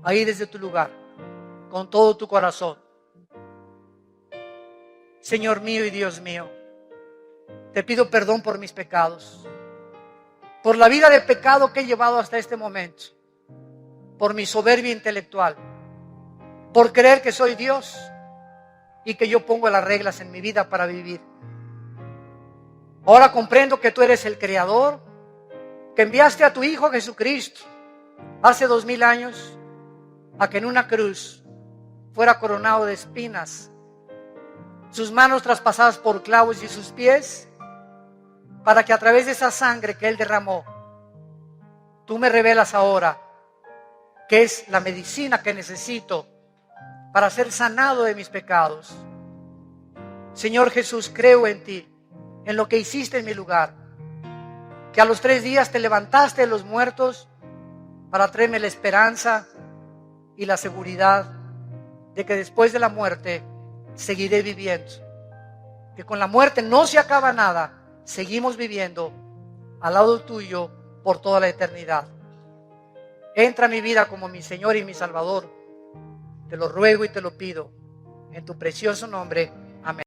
ahí desde tu lugar, con todo tu corazón. Señor mío y Dios mío, te pido perdón por mis pecados, por la vida de pecado que he llevado hasta este momento, por mi soberbia intelectual, por creer que soy Dios y que yo pongo las reglas en mi vida para vivir. Ahora comprendo que tú eres el Creador, que enviaste a tu Hijo Jesucristo hace 2000 años a que en una cruz fuera coronado de espinas, sus manos traspasadas por clavos y sus pies, para que a través de esa sangre que Él derramó, tú me revelas ahora que es la medicina que necesito para ser sanado de mis pecados. Señor Jesús, creo en ti, en lo que hiciste en mi lugar, que a los 3 días te levantaste de los muertos para traerme la esperanza y la seguridad de que después de la muerte seguiré viviendo, que con la muerte no se acaba nada, seguimos viviendo al lado tuyo por toda la eternidad. Entra a mi vida como mi Señor y mi Salvador, te lo ruego y te lo pido en tu precioso nombre.